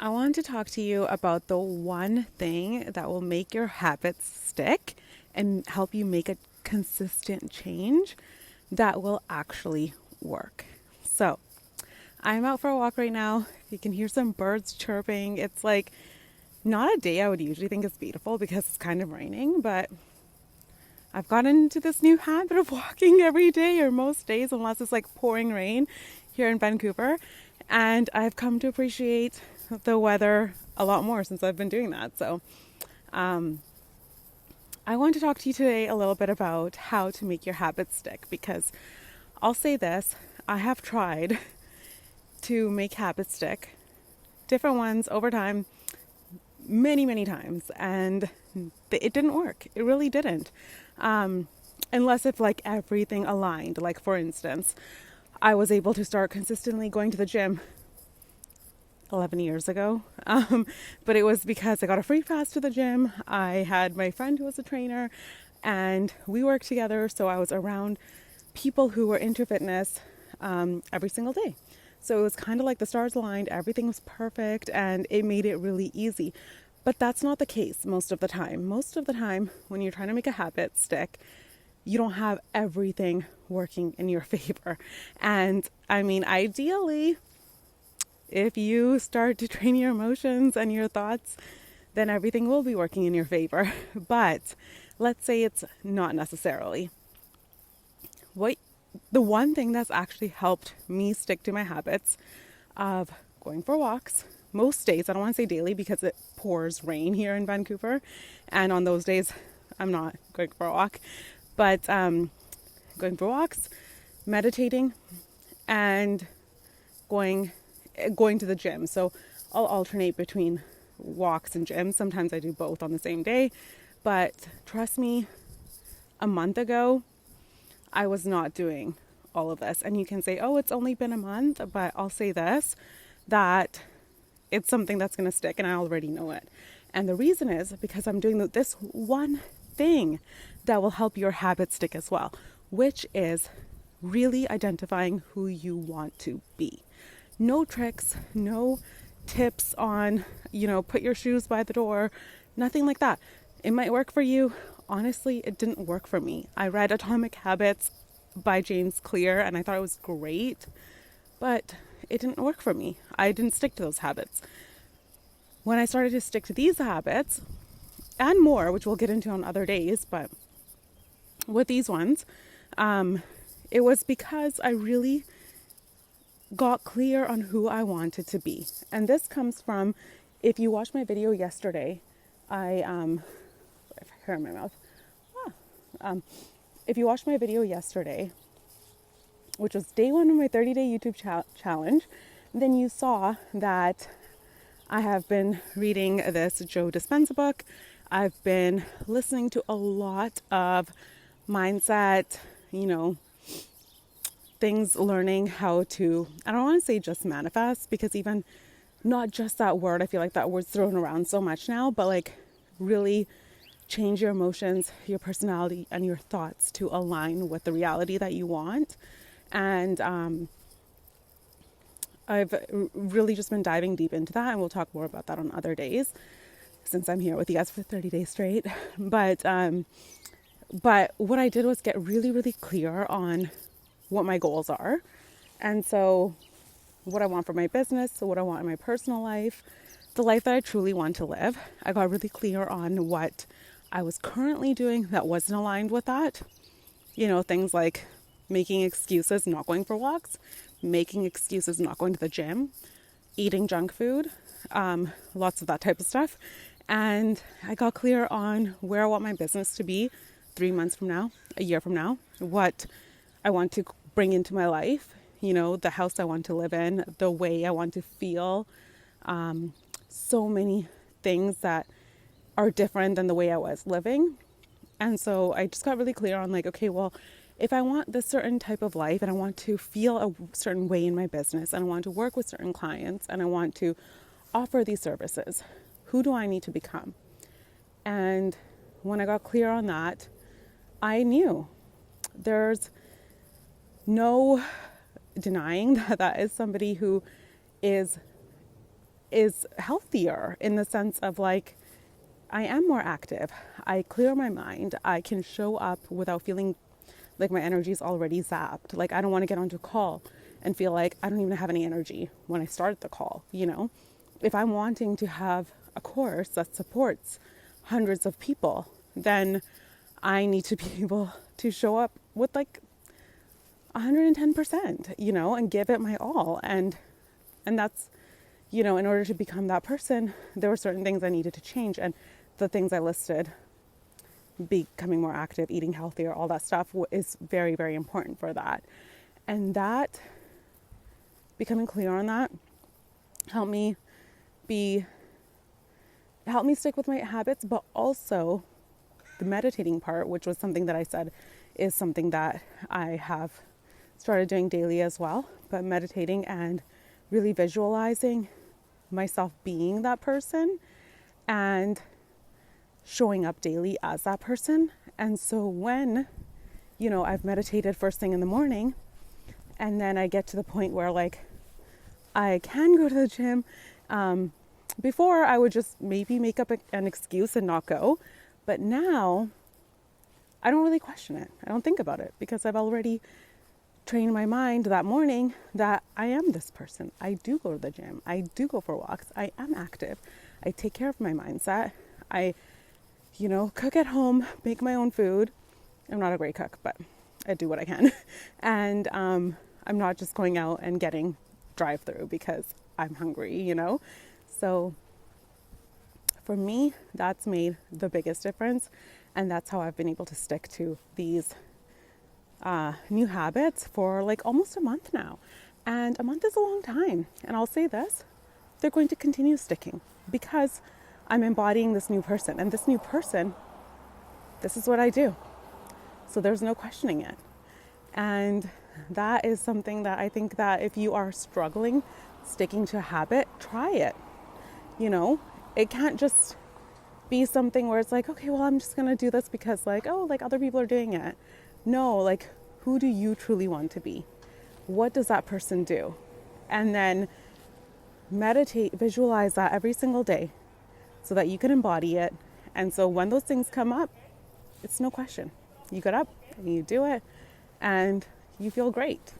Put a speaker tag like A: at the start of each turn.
A: I want to talk to you about the one thing that will make your habits stick and help you make a consistent change that will actually work. So, I'm out for a walk right now. You can hear some birds chirping. It's like not a day I would usually think is beautiful because it's kind of raining, but I've gotten into this new habit of walking every day or most days, unless it's like pouring rain here in Vancouver. And I've come to appreciate the weather a lot more since I've been doing that. So, I want to talk to you today a little bit about how to make your habits stick because I'll say this, I have tried to make habits stick, different ones over time, many times, and it didn't work. It really didn't. Unless if like everything aligned. Like for instance, I was able to start consistently going to the gym 11 years ago. But it was because I got a free pass to the gym. I had my friend who was a trainer and we worked together. So I was around people who were into fitness every single day. So it was kind of like the stars aligned, everything was perfect, and it made it really easy. But that's not the case most of the time. Most of the time, when you're trying to make a habit stick, you don't have everything working in your favor. And I mean, ideally, if you start to train your emotions and your thoughts, then everything will be working in your favor. But let's say it's not necessarily. The one thing that's actually helped me stick to my habits of going for walks, most days, I don't want to say daily because it pours rain here in Vancouver, and on those days I'm not going for a walk, but going for walks, meditating, and going to the gym. So I'll alternate between walks and gyms. Sometimes I do both on the same day, but trust me, a month ago I was not doing all of this. And you can say, oh, it's only been a month, but I'll say this, that it's something that's going to stick and I already know it. And the reason is because I'm doing this one thing that will help your habit stick as well, which is really identifying who you want to be. No tricks, no tips on, put your shoes by the door, nothing like that. It might work for you. Honestly, it didn't work for me. I read Atomic Habits by James Clear and I thought it was great, but it didn't work for me. I didn't stick to those habits. When I started to stick to these habits and more, which we'll get into on other days, but with these ones, it was because I really got clear on who I wanted to be. And this comes from, if you watched my video yesterday, I have hair in my mouth. If you watched my video yesterday, which was day one of my 30-day YouTube challenge, then you saw that I have been reading this Joe Dispenza book. I've been listening to a lot of mindset, things, learning how to, I don't want to say just manifest, because even not just that word, I feel like that word's thrown around so much now, but like really change your emotions, your personality, and your thoughts to align with the reality that you want. And I've really just been diving deep into that, and we'll talk more about that on other days since I'm here with you guys for 30 days straight. But what I did was get really clear on what my goals are. And so what I want for my business, so what I want in my personal life, the life that I truly want to live. I got really clear on what I was currently doing that wasn't aligned with that. Things like making excuses, not going for walks, making excuses, not going to the gym, eating junk food, lots of that type of stuff. And I got clear on where I want my business to be 3 months from now, a year from now, what I want to bring into my life, the house I want to live in, the way I want to feel, so many things that are different than the way I was living. And so I just got really clear on like, okay, well, if I want this certain type of life and I want to feel a certain way in my business and I want to work with certain clients and I want to offer these services, who do I need to become? And when I got clear on that, I knew there's no denying that is somebody who is is healthier in the sense of like, I am more active. I clear my mind. I can show up without feeling like my energy is already zapped. Like I don't want to get onto a call and feel like I don't even have any energy when I start the call, you know? If I'm wanting to have a course that supports hundreds of people, then I need to be able to show up with like 110%, you know, and give it my all. And that's, you know, in order to become that person, there were certain things I needed to change. And the things I listed, becoming more active, eating healthier, all that stuff is very, very important for that. And that, becoming clear on that, helped me stick with my habits, but also the meditating part, which was something that I said is something that I have started doing daily as well. But meditating and really visualizing myself being that person and showing up daily as that person. And so when, you know, I've meditated first thing in the morning, and then I get to the point where like I can go to the gym. Before I would just maybe make up an excuse and not go. But now I don't really question it. I don't think about it because I've already trained my mind that morning that I am this person. I do go to the gym. I do go for walks. I am active. I take care of my mindset. I, you know, cook at home, make my own food. I'm not a great cook, but I do what I can. And I'm not just going out and getting drive-through because I'm hungry, you know? So for me, that's made the biggest difference. And that's how I've been able to stick to these new habits for like almost a month now. And a month is a long time. And I'll say this, they're going to continue sticking because I'm embodying this new person. And this new person, this is what I do. So there's no questioning it. And that is something that I think that if you are struggling sticking to a habit, try it. You know, it can't just be something where it's like, okay, well, I'm just going to do this because like, oh, like other people are doing it. No, like, who do you truly want to be? What does that person do? And then meditate, visualize that every single day so that you can embody it. And so when those things come up, it's no question. You get up and you do it and you feel great.